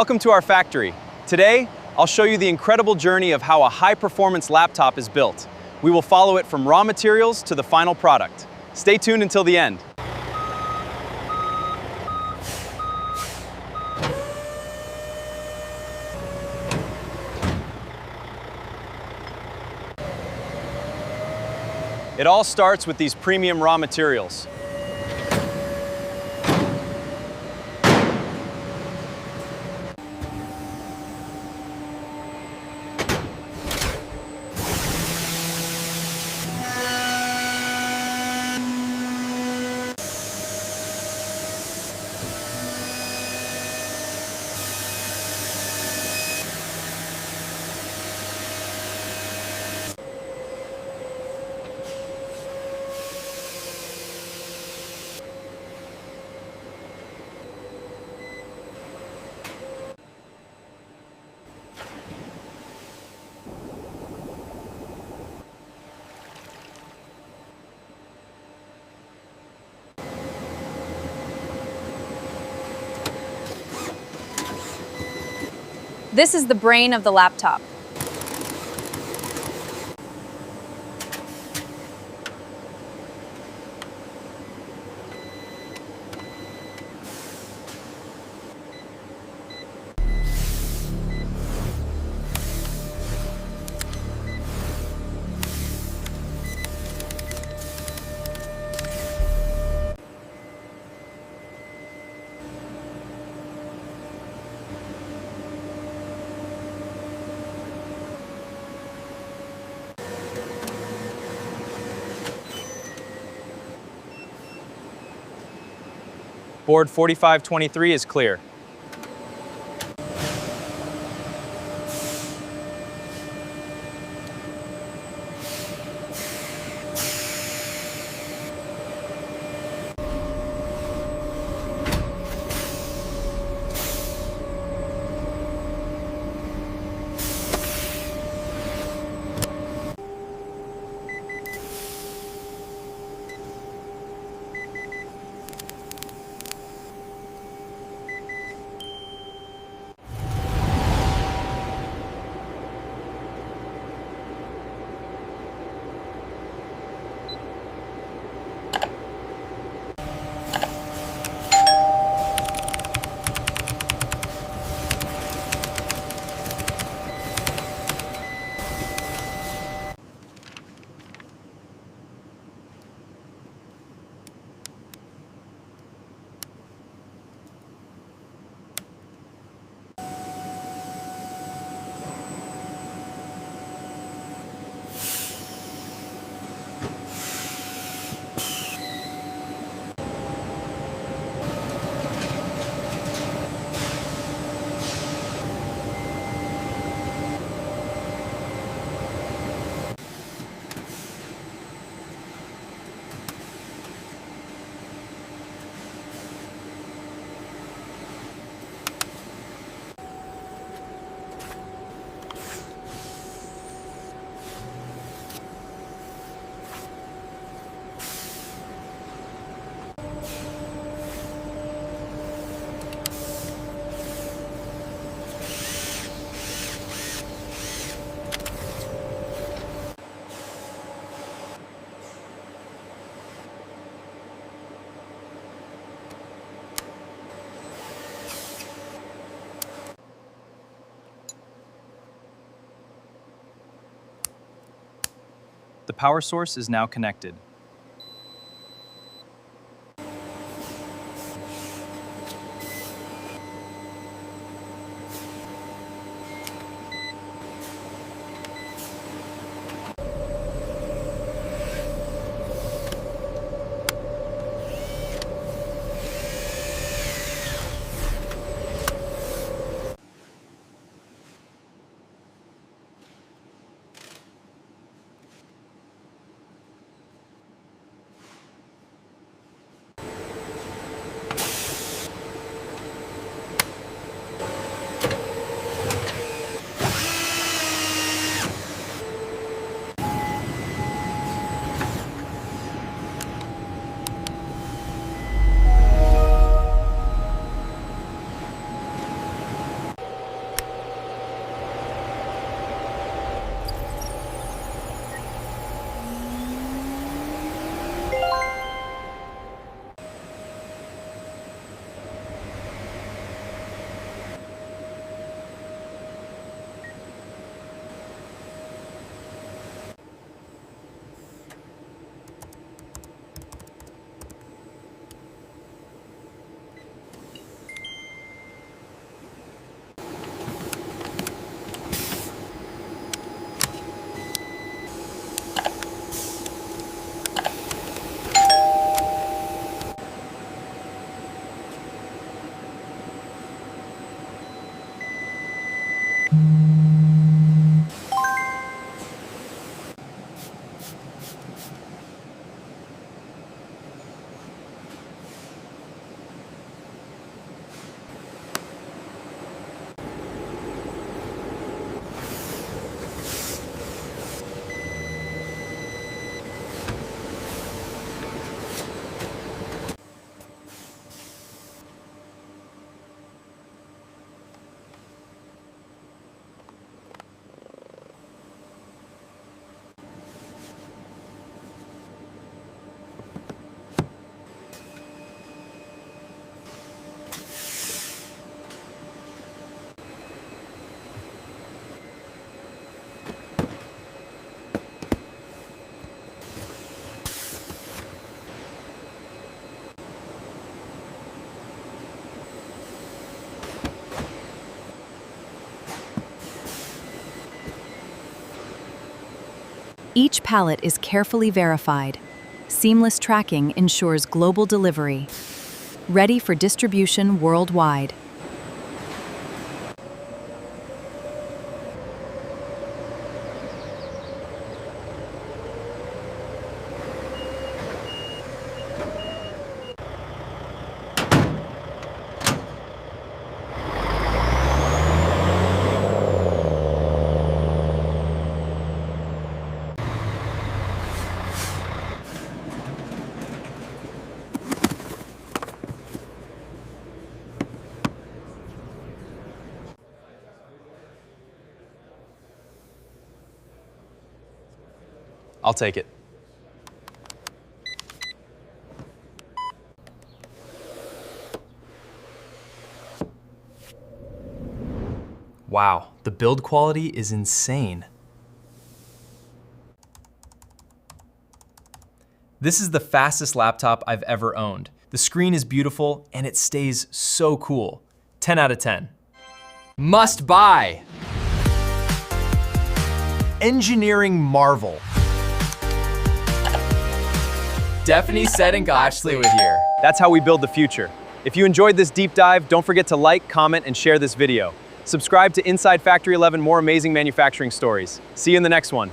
Welcome to our factory. Today, I'll show you the incredible journey of how a high-performance laptop is built. We will follow it from raw materials to the final product. Stay tuned until the end. It all starts with these premium raw materials. This is the brain of the laptop. Board 4523 is clear. The power source is now connected. Each pallet is carefully verified. Seamless tracking ensures global delivery. Ready for distribution worldwide. I'll take it. Wow, the build quality is insane. This is the fastest laptop I've ever owned. The screen is beautiful and it stays so cool. 10 out of 10. Must buy. Engineering marvel. Stephanie said and Gotchley with here. That's how we build the future. If you enjoyed this deep dive, don't forget to like, comment, and share this video. Subscribe to Inside Factory 11 more amazing manufacturing stories. See you in the next one.